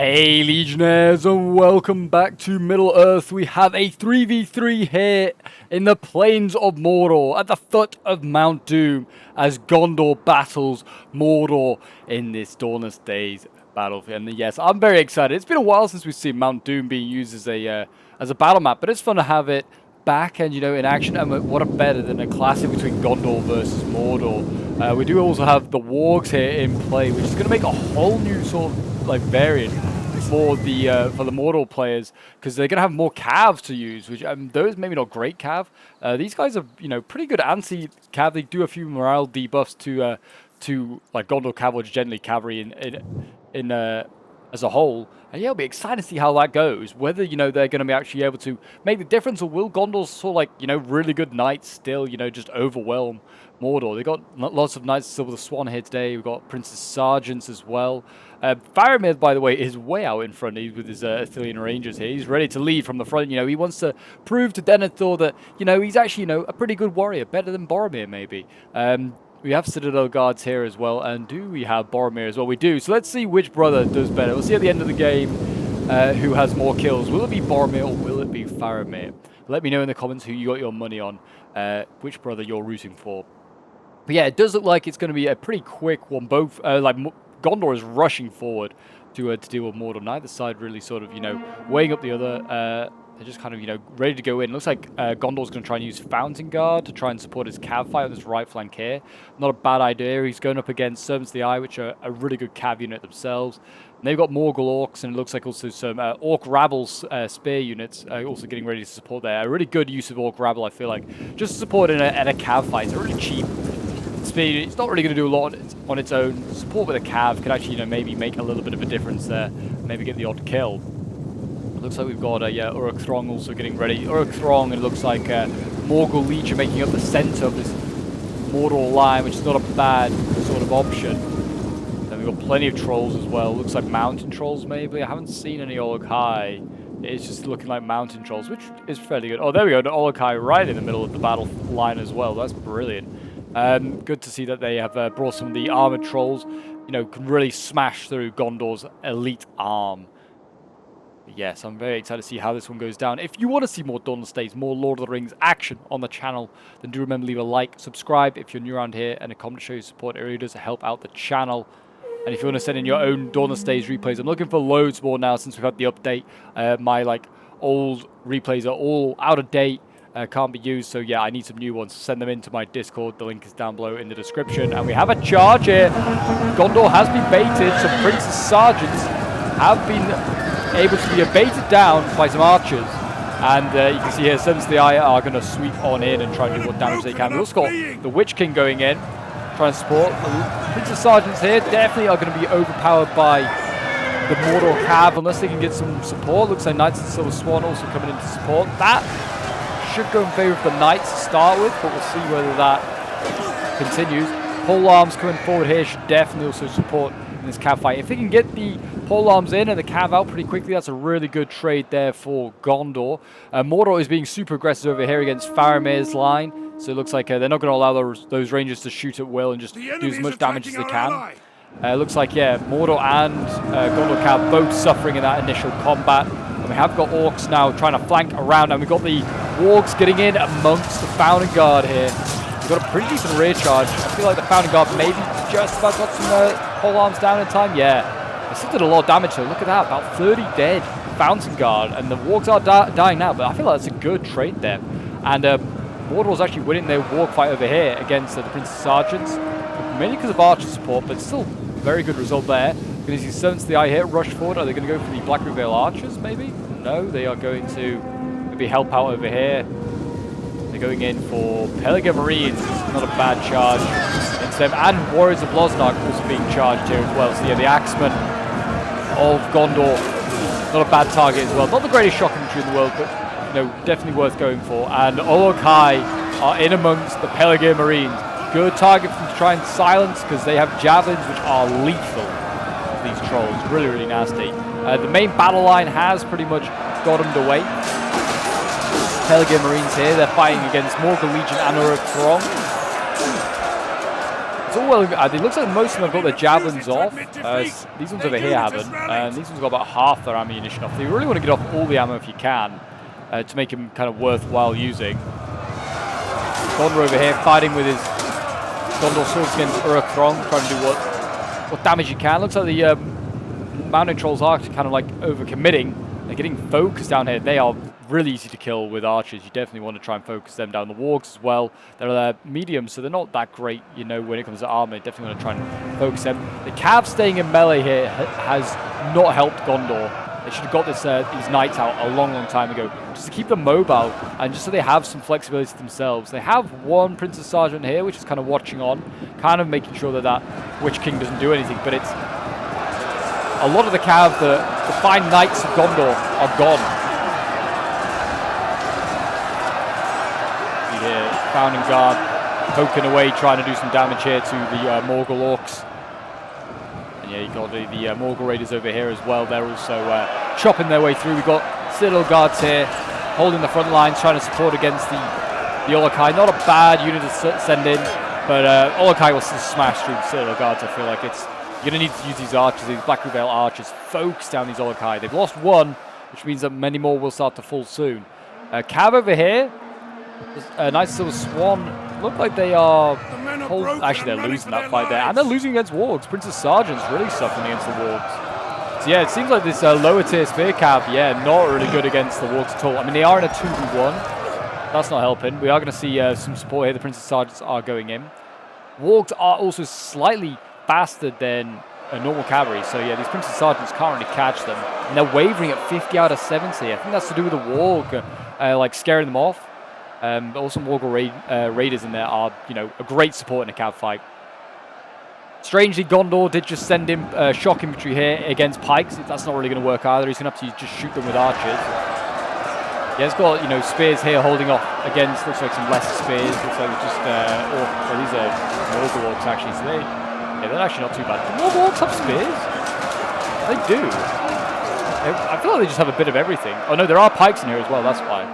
Hey Legionnaires, and welcome back to Middle-earth. We have a 3v3 here in the plains of Mordor at the foot of Mount Doom as Gondor battles Mordor in this Dawnless Days battlefield. And yes, I'm very excited. It's been a while since we've seen Mount Doom being used as a battle map, but it's fun to have it back and, you know, in action. And what a better than a classic between Gondor versus Mordor. We do also have the wargs here in play, which is going to make a whole new sort of like variant for the Mordor players, because they're gonna have more calves to use, which those maybe not great cav. These guys are, you know, pretty good anti-cav. They do a few morale debuffs to like Gondor cav, or generally cavalry in as a whole. And yeah, it'll be exciting to see how that goes. Whether, you know, they're going to be actually able to make the difference, or will Gondor sort of like, you know, really good knights still, you know, just overwhelm Mordor. They got lots of Knights of Silver the Swan here today. We've got Princess Sergeants as well. Boromir, by the way, is way out in front. He's with his Athelian Rangers here. He's ready to lead from the front. You know, he wants to prove to Denethor that, you know, he's actually, you know, a pretty good warrior, better than Boromir maybe. We have Citadel Guards here as well, and do we have Boromir as well? We do. So let's see which brother does better. We'll see at the end of the game who has more kills. Will it be Boromir or will it be Faramir? Let me know in the comments who you got your money on, which brother you're rooting for. But yeah, it does look like it's going to be a pretty quick one. Both, like, Gondor is rushing forward to deal with Mordor. Neither side really sort of, you know, weighing up the other. They're just kind of, you know, ready to go in. Looks like Gondor's going to try and use Fountain Guard to try and support his cav fight on this right flank here. Not a bad idea. He's going up against Servants of the Eye, which are a really good cav unit themselves. And they've got Morgul Orcs, and it looks like also some Orc Rabble's spear units also getting ready to support there. A really good use of Orc Rabble, I feel like. Just to support in a cav fight. It's really cheap. Speed, it's not really going to do a lot on its own. Support with a cav could actually, you know, maybe make a little bit of a difference there. Maybe get the odd kill. It looks like we've got Uruk Throng also getting ready. Uruk Throng, and it looks like Morgul Legion making up the center of this Mordor line, which is not a bad sort of option. Then we've got plenty of trolls as well. Looks like mountain trolls maybe. I haven't seen any Ologhai. It's just looking like mountain trolls, which is fairly good. Oh, there we go. The Ologhai right in the middle of the battle line as well. That's brilliant. Good to see that they have brought some of the armored trolls, you know, can really smash through Gondor's elite arm. But yes, I'm very excited to see how this one goes down. If you want to see more Dawnless Days, more Lord of the Rings action on the channel, then do remember to leave a like, subscribe if you're new around here, and a comment to show your support. It really does help out the channel. And if you want to send in your own Dawnless Days replays, I'm looking for loads more now since we've had the update. My like old replays are all out of date. Can't be used, so yeah, I need some new ones. Send them into my Discord. The link is down below in the description. And we have a charge here. Gondor has been baited. Some Princess Sergeants have been able to be baited down by some archers. And you can see here, Servants of the Eye are going to sweep on in and try and do what damage they can. We've also got the Witch King going in, trying to support. The Princess Sergeants here definitely are going to be overpowered by the Mordor cav unless they can get some support. Looks like Knights of the Silver Swan also coming in to support. That should go in favor of the Knights to start with, but we'll see whether that continues. Pole arms coming forward here should definitely also support in this cav fight. If they can get the pole arms in and the cav out pretty quickly, that's a really good trade there for Gondor. Mordor is being super aggressive over here against Faramir's line, so it looks like they're not going to allow those rangers to shoot at will and just do as much damage as they can. Looks like, yeah, Mordor and Gondor cav both suffering in that initial combat. And we have got orcs now trying to flank around, and we've got the wargs getting in amongst the Fountain Guard here. We've got a pretty decent rear charge. I feel like the Fountain Guard maybe just about got some pole arms down in time. Yeah, they still did a lot of damage though. Look at that, about 30 dead Fountain Guard, and the wargs are dying now, but I feel like that's a good trade there. And Mordor was actually winning their warg fight over here against the Princess Sergeants, mainly because of archer support, but still very good result there. Going to see Servants of the Eye here rush forward. Are they going to go for the Black Reveal Archers, maybe? No, they are going to maybe help out over here. They're going in for Pelargir Marines. Not a bad charge against them. And Warriors of Losnark also being charged here as well. So yeah, the Axemen of Gondor, not a bad target as well. Not the greatest shock infantry in the world, but, you know, definitely worth going for. And Ologhai are in amongst the Pelargir Marines. Good target for them to try and silence, because they have javelins which are lethal. These trolls, really, really nasty. The main battle line has pretty much got underway. Pelargir Marines here, they're fighting against Morgul Legion and Uruk Throng. It's all well. It looks like most of them have got their javelins off. These ones over here haven't. And these ones got about half their ammunition off. So you really want to get off all the ammo if you can to make them kind of worthwhile using. Gondor over here fighting with his Gondor swords against Uruk-Throng, trying to do what damage he can. Looks like the mountain trolls are kind of like overcommitting. They're getting focused down here. They are really easy to kill with archers. You definitely want to try and focus them down. The wargs as well. They're medium, so they're not that great, you know, when it comes to armor. You definitely want to try and focus them. The Cav staying in melee here has not helped Gondor. They should have got these knights out a long time ago, just to keep them mobile and just so they have some flexibility themselves. They have one Princess Sergeant here, which is kind of watching on, kind of making sure that that Witch King doesn't do anything, but it's a lot of the Cav, the fine knights of Gondor are gone. You hear Founding Guard poking away, trying to do some damage here to the Morgul Orcs. And yeah, you've got the Morgul Raiders over here as well. They're also chopping their way through. We've got Citadel Guards here, holding the front lines, trying to support against the Olokai. Not a bad unit to send in, but Olokai will still smash through the Citadel Guards. I feel like you're going to need to use these archers, these Black Veil archers, focus down these Olokai. They've lost one, which means that many more will start to fall soon. Cav over here, Nice Silver Swan, look like they are... Actually, they're losing that fight there. And they're losing against wargs. Princess Sergeant's really suffering against the wargs. So yeah, it seems like this lower tier Spear Cav, yeah, not really good against the wargs at all. I mean, they are in a 2v1. That's not helping. We are going to see some support here. The Princess Sergeants are going in. Wargs are also slightly faster than a normal cavalry, so yeah, these Princess Sergeants can't really catch them, and they're wavering at 50 out of 70. I think that's to do with the warg, like scaring them off. But also Morgul Raiders in there are, you know, a great support in a cav fight. Strangely, Gondor did just send in shock infantry here against pikes. That's not really going to work either. He's going to have to just shoot them with archers. Yeah, it's got, you know, spears here holding off against, looks like some lesser spears. Looks like it's just, these are Morgul Orcs actually, so yeah, they're actually not too bad. Do Morgul Orcs have spears? They do. I feel like they just have a bit of everything. Oh no, there are pikes in here as well, that's why.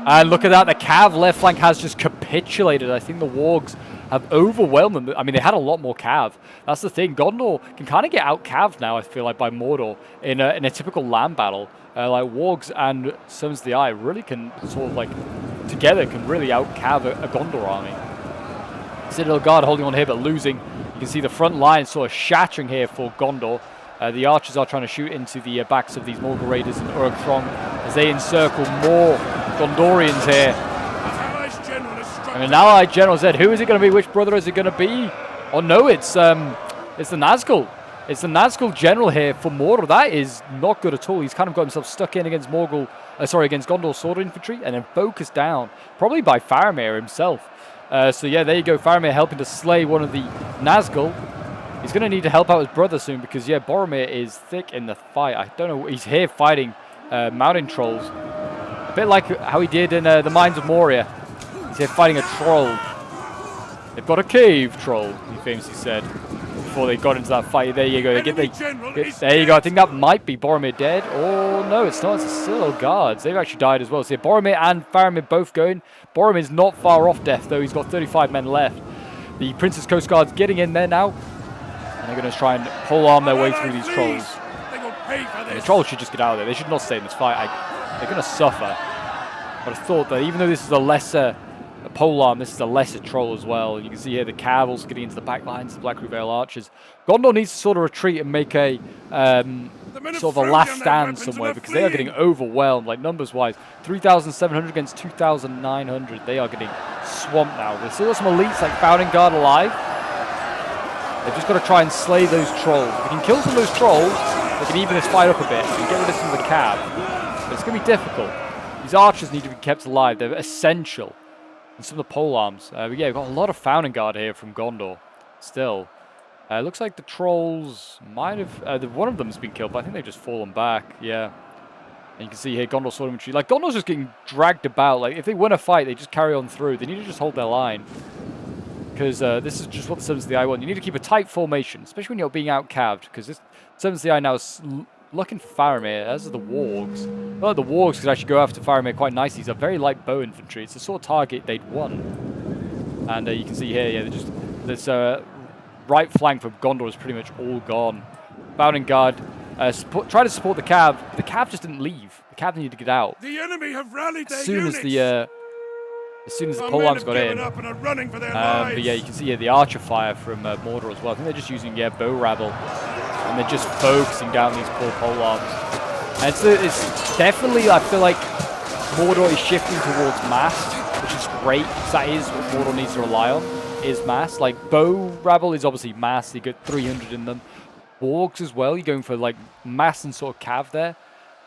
And look at that, the Cav left flank has just capitulated. I think the wargs have overwhelmed them. I mean, they had a lot more Cav. That's the thing. Gondor can kind of get out-Cav'd now, I feel like, by Mordor in a typical land battle. Like, wargs and Servants of the Eye really can sort of, like, together can really out-Cav a Gondor army. Citadel Guard holding on here, but losing. You can see the front line sort of shattering here for Gondor. The archers are trying to shoot into the backs of these Morgul Raiders and Uruk-Throng as they encircle more Gondorians here. And an allied general said, who is it going to be? Which brother is it going to be? Oh no, it's the Nazgul. It's the Nazgul general here for Mordor. That is not good at all. He's kind of got himself stuck in against against Gondor sword infantry and then focused down, probably by Faramir himself. So yeah, there you go. Faramir helping to slay one of the Nazgul. He's going to need to help out his brother soon because, yeah, Boromir is thick in the fight. I don't know. He's here fighting mountain trolls. A bit like how he did in the Mines of Moria. He's here fighting a troll. They've got a cave troll, he famously said, before they got into that fight. There you go. There you go. I think that might be Boromir dead. Oh, no, it's not. It's the Citadel Guards. They've actually died as well. So yeah, Boromir and Faramir both going. Boromir's not far off death, though. He's got 35 men left. The Princess Coast Guard's getting in there now. And they're going to try and pole-arm their way through these trolls. And the trolls should just get out of there. They should not stay in this fight. They're going to suffer. But I thought that even though this is a lesser polearm, this is a lesser troll as well. You can see here the Cav also getting into the back lines, the Black Veil archers. Gondor needs to sort of retreat and make a sort of a last stand somewhere because they are getting overwhelmed, like numbers-wise. 3,700 against 2,900. They are getting swamped now. There's still got some elites like Founding Guard alive. They've just got to try and slay those trolls. If they can kill some of those trolls, they can even this fight up a bit and get rid of some of the Cav. But it's going to be difficult. These archers need to be kept alive. They're essential. And some of the polearms. But yeah, we've got a lot of Founding Guard here from Gondor. Still. Looks like the trolls might have... one of them has been killed, but I think they've just fallen back. Yeah. And you can see here Gondor sword infantry. Like, Gondor's just getting dragged about. Like, if they win a fight, they just carry on through. They need to just hold their line. Because this is just what the Servants of the Eye want. You need to keep a tight formation, especially when you're being out-Cav'd. Because this Servants of the Eye now is looking for Faramir, as are the wargs. Well, the wargs could actually go after Faramir quite nicely. These are very light bow infantry. It's the sort of target they'd won. And you can see here, yeah, they're just this right flank from Gondor is pretty much all gone. Bounding Guard try to support the Cav. The Cav just didn't leave. The Cav needed to get out. The enemy have rallied their As soon units. as the Our pole men arms have got given in. up and are running for their lives. But yeah, you can see the archer fire from Mordor as well. I think they're just using bow rabble, and they're just focusing down these poor pole arms. And it's definitely, I feel like Mordor is shifting towards mass, which is great, because that is what Mordor needs to rely on, is mass. Like, bow rabble is obviously mass, you get 300 in them. Wargs as well, you're going for like mass and sort of cav there.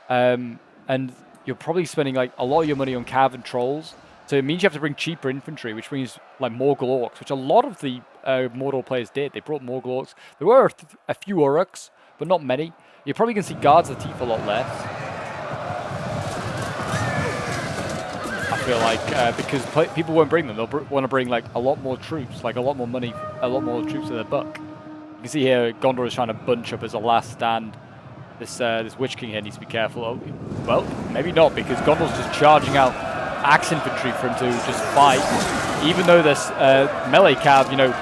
And you're probably spending like a lot of your money on cav and trolls. So it means you have to bring cheaper infantry, which means like Morgul orcs, which a lot of the Mordor players did. They brought Morgul orcs. There were a few Uruks, but not many. You're probably going to see Guards of the Teeth a lot less. I feel like because people won't bring them. They'll want to bring like a lot more troops, like a lot more money, a lot more troops in their buck. You can see here Gondor is trying to bunch up as a last stand. This Witch King here needs to be careful. Oh, well, maybe not, because Gondor's just charging out axe infantry for him to just fight. Even though this melee cav, you know,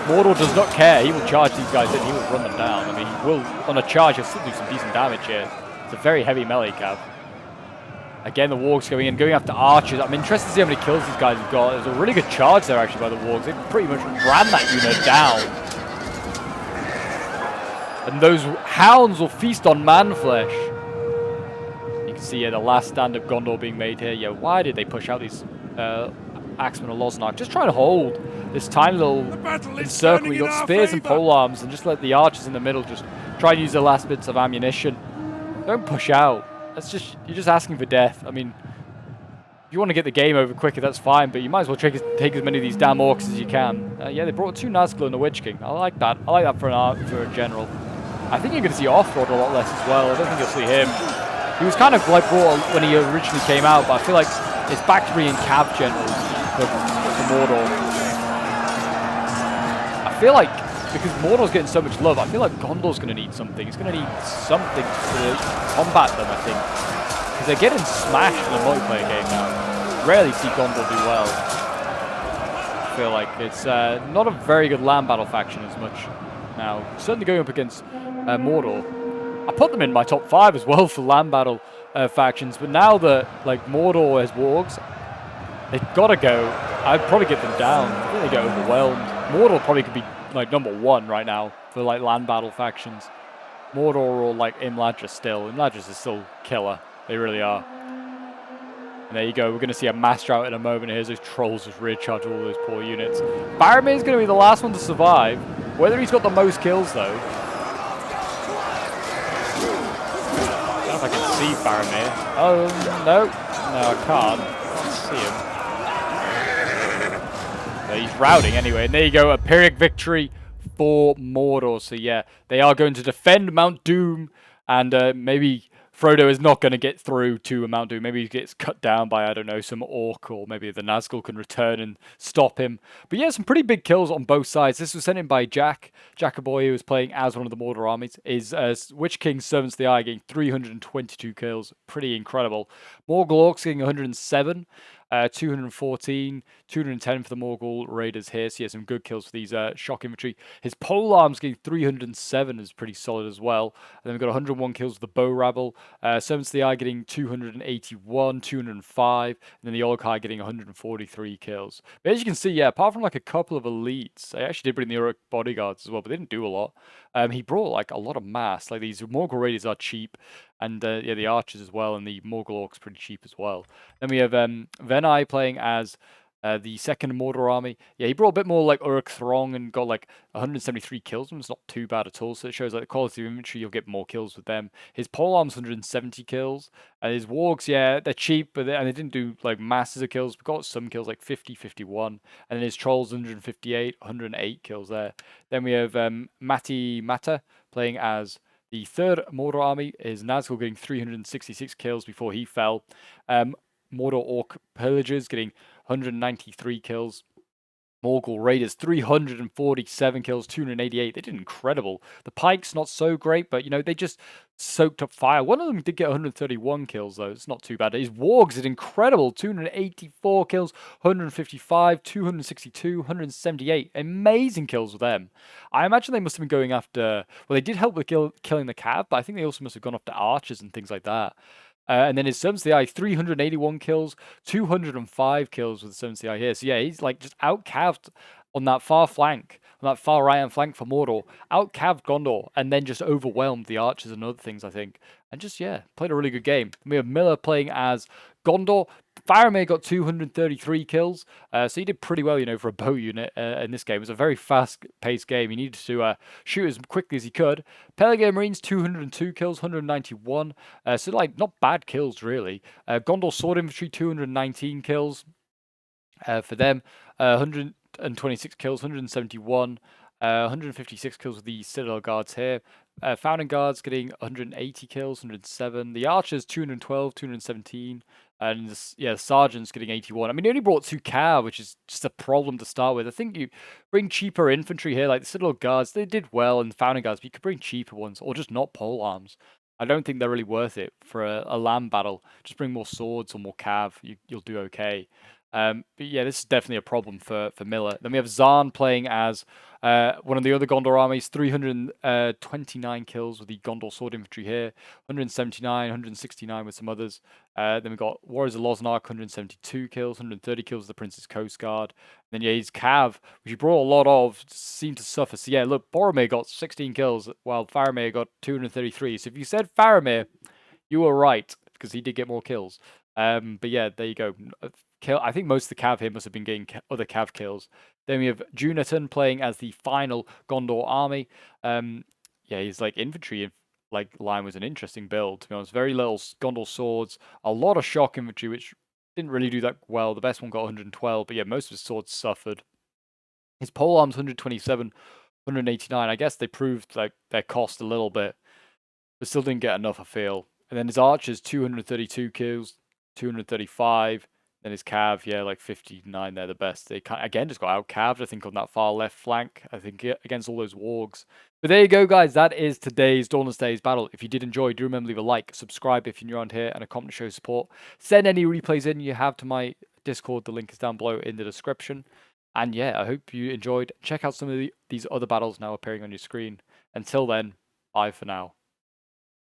Mordor does not care. He will charge these guys in. He will run them down. I mean, he will, on a charge, he'll still do some decent damage here. It's a very heavy melee cav. Again, the Wargs going after archers. I'm interested to see how many kills these guys have got. There's a really good charge there, actually, by the Wargs. They pretty much ran that unit down. And those hounds will feast on man-flesh. You can see the last stand of Gondor being made here. Yeah, why did they push out these Axemen or Losnark? Just try to hold this tiny little encircle. You got spears and polearms, and just let the archers in the middle just try and use their last bits of ammunition. Don't push out. That's just, you're just asking for death. I mean, if you want to get the game over quicker, that's fine, but you might as well take as many of these damn orcs as you can. Yeah, they brought 2 Nazgul and a Witch King. I like that. I like that for a general. I think you're going to see Offroad a lot less as well. I don't think you'll see him. He was kind of like brought when he originally came out, but I feel like it's back to being cav generals for Mordor. I feel like, because Mordor's getting so much love, I feel like Gondor's going to need something. He's going to need something to combat them, I think. Because they're getting smashed in a multiplayer game now. Rarely see Gondor do well. I feel like it's not a very good land battle faction as much now. Certainly going up against Mordor. I put them in my top 5 as well for land battle factions, but now that like Mordor has wargs, they've got to go. I'd probably get them down. I think they get overwhelmed. Mordor probably could be like #1 right now for like land battle factions. Mordor or like Imladris still. Imladris is still killer. They really are. And there you go. We're going to see a mass drought in a moment. Here's those trolls just rear charge all those poor units. Boromir is going to be the last one to survive. Whether he's got the most kills though. I don't know if I can see Boromir. Oh, no. No, I can't. I can't see him. But he's routing anyway. And there you go. A Pyrrhic victory for Mordor. So yeah, they are going to defend Mount Doom. And maybe Frodo is not going to get through to Mount Doom. Maybe he gets cut down by, I don't know, some orc, or maybe the Nazgul can return and stop him. But yeah, some pretty big kills on both sides. This was sent in by Jackaboy, who was playing as one of the Mordor armies. Is Witch King Servants of the Eye getting 322 kills. Pretty incredible. Morgul Orcs getting 107. 214, 210 for the Morgul Raiders here. So yeah, some good kills for these shock infantry. His polearms getting 307 is pretty solid as well. And then we've got 101 kills with the bow rabble. Servants of the Eye getting 281, 205, and then the Olkai getting 143 kills. But as you can see, yeah, apart from like a couple of elites, I actually did bring the Uruk bodyguards as well, but they didn't do a lot. He brought like a lot of mass. Like these Morgul Raiders are cheap. And yeah, the archers as well, and the Morgul Orcs pretty cheap as well. Then we have Venai playing as the second Mordor army. Yeah, he brought a bit more like Uruk Throng and got like 173 kills. It's not too bad at all. So it shows like the quality of infantry, you'll get more kills with them. His polearms 170 kills. And his wargs, yeah, they're cheap, but they didn't do like masses of kills. But got some kills like 50, 51. And then his trolls 158, 108 kills there. Then we have Mati Mata playing as the third Mordor army. Is Nazgul getting 366 kills before he fell. Mordor Orc Pillagers getting 193 kills. Morgul Raiders, 347 kills, 288. They did incredible. The Pikes, not so great, but, you know, they just soaked up fire. One of them did get 131 kills, though. It's not too bad. His Wargs did incredible. 284 kills, 155, 262, 178. Amazing kills with them. I imagine they must have been going after... Well, they did help with killing the Cav, but I think they also must have gone after archers and things like that. And then his 7th CI, 381 kills, 205 kills with the 7th CI here. So yeah, he's like just out-caved on that far flank, on that far right-hand flank for Mordor. Out-caved Gondor, and then just overwhelmed the archers and other things, I think. And just, yeah, played a really good game. We have Miller playing as Gondor. Faramir got 233 kills, so he did pretty well, you know, for a bow unit in this game. It was a very fast-paced game. He needed to shoot as quickly as he could. Pelargir Marines, 202 kills, 191. So, like, not bad kills, really. Gondor Sword Infantry, 219 kills for them. 126 kills, 171. 156 kills with the Citadel Guards here. Founding Guards getting 180 kills, 107. The Archers, 212, 217. And the Sergeants getting 81. I mean, they only brought 2 Cav, which is just a problem to start with. I think you bring cheaper infantry here, like the Citadel Guards. They did well in Founding Guards, but you could bring cheaper ones, or just not pole arms. I don't think they're really worth it for a land battle. Just bring more swords or more Cav. You'll do okay. But yeah, this is definitely a problem for Miller. Then we have Zarn playing as one of the other Gondor armies, 329 kills with the Gondor Sword Infantry here, 179, 169 with some others. Then we've got Warriors of Loznark, 172 kills, 130 kills with the Prince's Coast Guard. And then yeah, his Cav, which he brought a lot of, seemed to suffer. So yeah, look, Boromir got 16 kills, while Faramir got 233. So if you said Faramir, you were right, because he did get more kills. But yeah, there you go. I think most of the Cav here must have been getting other Cav kills. Then we have Junaton playing as the final Gondor army. Yeah, he's like infantry line was an interesting build, to be honest. Very little Gondor swords, a lot of shock infantry, which didn't really do that well. The best one got 112, but yeah, most of his swords suffered. His pole arms 127, 189. I guess they proved like their cost a little bit, but still didn't get enough, I feel. And then his archers 232 kills, 235. Then his Cav, yeah, like 59, they're the best. They again just got out-caved, I think, on that far left flank, I think, against all those wargs. But there you go, guys. That is today's Dawnless Days battle. If you did enjoy, do remember to leave a like, subscribe if you're new around here, and a comment to show support. Send any replays in you have to my Discord. The link is down below in the description. And yeah, I hope you enjoyed. Check out some of these other battles now appearing on your screen. Until then, bye for now.